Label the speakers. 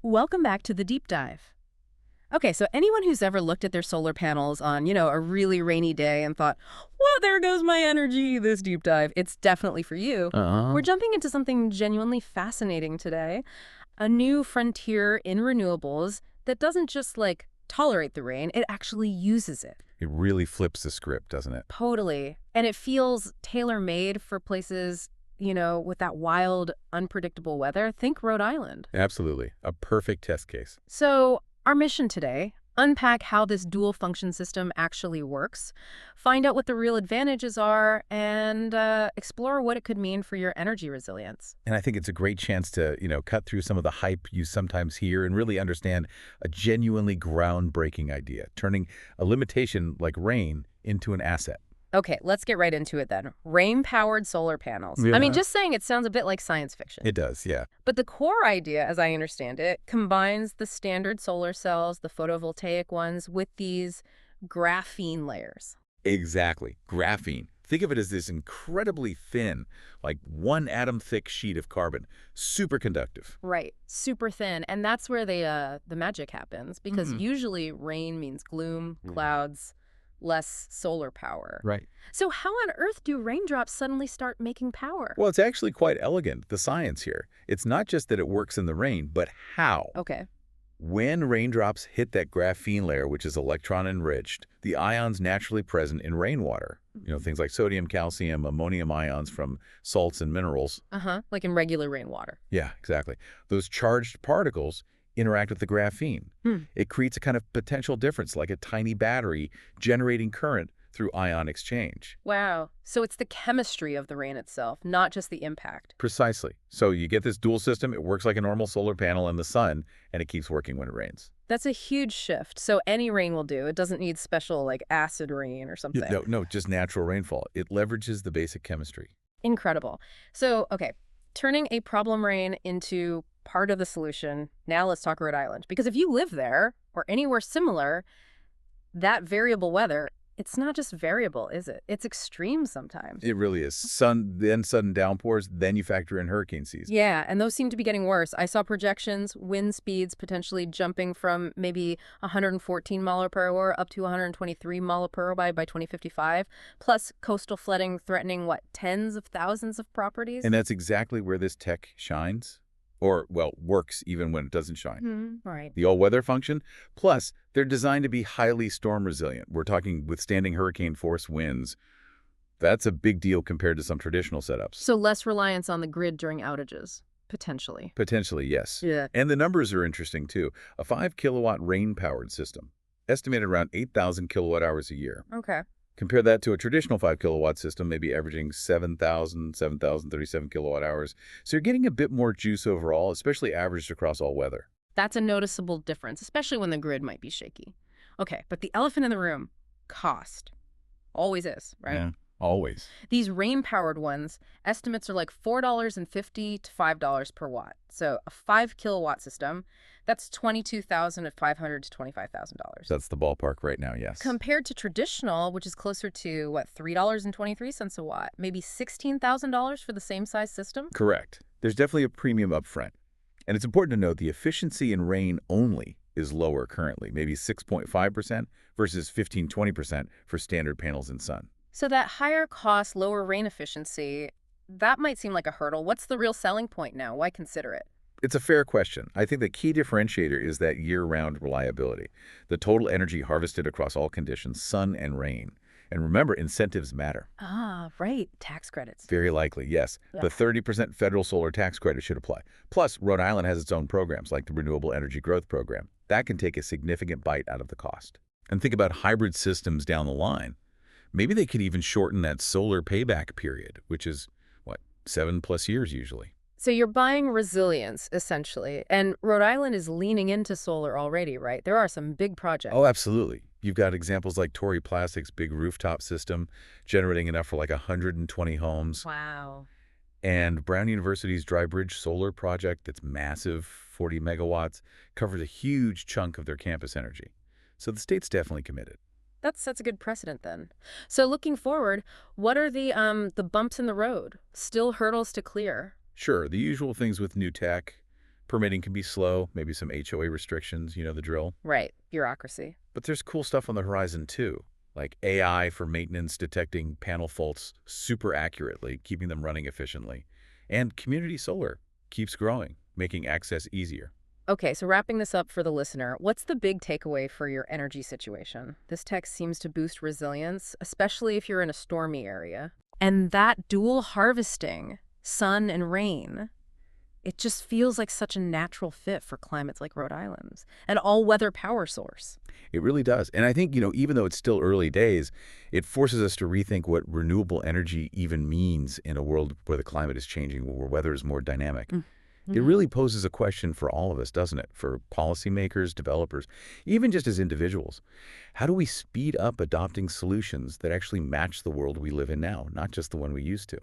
Speaker 1: Welcome back to the deep dive. Okay, so anyone who's ever looked at their solar panels on, a really rainy day and thought, well, there goes my energy, this deep dive, it's definitely for you.
Speaker 2: Uh-huh.
Speaker 1: We're jumping into something genuinely fascinating today, a new frontier in renewables that doesn't just, tolerate the rain, it actually uses it.
Speaker 2: It really flips the script, doesn't it?
Speaker 1: Totally. And it feels tailor-made for places, with that wild, unpredictable weather. Think Rhode Island.
Speaker 2: Absolutely. A perfect test case.
Speaker 1: So, our mission today, unpack how this dual function system actually works, find out what the real advantages are, and explore what it could mean for your energy resilience.
Speaker 2: And I think it's a great chance to, cut through some of the hype you sometimes hear and really understand a genuinely groundbreaking idea, turning a limitation like rain into an asset.
Speaker 1: Okay, let's get right into it then. Rain-powered solar panels. I mean,
Speaker 2: Yeah.
Speaker 1: just saying it sounds a bit like science fiction.
Speaker 2: It does, yeah.
Speaker 1: But the core idea, as I understand it, combines the standard solar cells, the photovoltaic ones, with these graphene layers.
Speaker 2: Exactly. Graphene. Think of it as this incredibly thin, like one atom thick sheet of carbon, superconductive.
Speaker 1: Right, super thin, and that's where the magic happens, because usually rain means gloom, clouds, less solar power.
Speaker 2: Right.
Speaker 1: So how on earth do raindrops suddenly start making power?
Speaker 2: Well, it's actually quite elegant, the science here. It's not just that it works in the rain, but how.
Speaker 1: Okay.
Speaker 2: When raindrops hit that graphene layer, which is electron enriched, the ions naturally present in rainwater, things like sodium, calcium, ammonium ions from salts and minerals.
Speaker 1: Like in regular rainwater.
Speaker 2: Yeah, exactly. Those charged particles interact with the graphene. It creates a kind of potential difference, like a tiny battery generating current through ion exchange.
Speaker 1: Wow. So it's the chemistry of the rain itself, not just the impact.
Speaker 2: Precisely. So you get this dual system, it works like a normal solar panel in the sun, and it keeps working when it rains.
Speaker 1: That's a huge shift. So any rain will do. It doesn't need special, acid rain or something.
Speaker 2: No, just natural rainfall. It leverages the basic chemistry.
Speaker 1: Incredible. So, okay, turning a problem rain into part of the solution. Now let's talk Rhode Island. Because if you live there or anywhere similar, that variable weather, it's not just variable, is it? It's extreme sometimes.
Speaker 2: It really is. Sun, then sudden downpours, then you factor in hurricane season.
Speaker 1: Yeah, and those seem to be getting worse. I saw projections, wind speeds potentially jumping from maybe 114 mile per hour up to 123 mile per hour by 2055, plus coastal flooding threatening, what, tens of thousands of properties?
Speaker 2: And that's exactly where this tech shines. Or, well, works even when it doesn't shine.
Speaker 1: Right.
Speaker 2: The all-weather function. Plus, they're designed to be highly storm resilient. We're talking withstanding hurricane force winds. That's a big deal compared to some traditional setups.
Speaker 1: So less reliance on the grid during outages, potentially.
Speaker 2: Potentially, yes.
Speaker 1: Yeah.
Speaker 2: And the numbers are interesting, too. A 5-kilowatt rain-powered system, estimated around 8,000 kilowatt hours a year.
Speaker 1: Okay.
Speaker 2: Compare that to a traditional 5-kilowatt system, maybe averaging 7,037 kilowatt hours. So you're getting a bit more juice overall, especially averaged across all weather.
Speaker 1: That's a noticeable difference, especially when the grid might be shaky. Okay, but the elephant in the room, cost. Always is, right?
Speaker 2: Yeah, always.
Speaker 1: These rain-powered ones, estimates are like $4.50 to $5 per watt. So a 5-kilowatt system, that's $22,500 to $25,000.
Speaker 2: That's the ballpark right now, yes.
Speaker 1: Compared to traditional, which is closer to, what, $3.23 a watt, maybe $16,000 for the same size system?
Speaker 2: Correct. There's definitely a premium up front. And it's important to note the efficiency in rain only is lower currently, maybe 6.5% versus 15-20% for standard panels in sun.
Speaker 1: So that higher cost, lower rain efficiency, that might seem like a hurdle. What's the real selling point now? Why consider it?
Speaker 2: It's a fair question. I think the key differentiator is that year-round reliability, the total energy harvested across all conditions, sun and rain. And remember, incentives matter.
Speaker 1: Ah, right. Tax credits.
Speaker 2: Very likely, yes.
Speaker 1: Yeah.
Speaker 2: The 30% federal solar tax credit should apply. Plus, Rhode Island has its own programs, like the Renewable Energy Growth Program. That can take a significant bite out of the cost. And think about hybrid systems down the line. Maybe they could even shorten that solar payback period, which is, what, 7+ years usually.
Speaker 1: So you're buying resilience, essentially. And Rhode Island is leaning into solar already, right? There are some big projects.
Speaker 2: Oh, absolutely. You've got examples like Tory Plastic's big rooftop system, generating enough for like 120 homes.
Speaker 1: Wow.
Speaker 2: And Brown University's Dry Bridge Solar project that's massive, 40 megawatts, covers a huge chunk of their campus energy. So the state's definitely committed.
Speaker 1: That sets a good precedent then. So looking forward, what are the bumps in the road? Still hurdles to clear?
Speaker 2: Sure, the usual things with new tech, Permitting can be slow, maybe some HOA restrictions, you know the drill.
Speaker 1: Right. Bureaucracy.
Speaker 2: But there's cool stuff on the horizon too, like AI for maintenance, detecting panel faults super accurately, keeping them running efficiently. And community solar keeps growing, making access easier.
Speaker 1: Okay, so wrapping this up for the listener, what's the big takeaway for your energy situation? This tech seems to boost resilience, especially if you're in a stormy area. And that dual harvesting, sun and rain, it just feels like such a natural fit for climates like Rhode Island's, an all-weather power source.
Speaker 2: It really does. And I think, even though it's still early days, it forces us to rethink what renewable energy even means in a world where the climate is changing, where weather is more dynamic. It really poses a question for all of us, doesn't it? For policymakers, developers, even just as individuals. How do we speed up adopting solutions that actually match the world we live in now, not just the one we used to?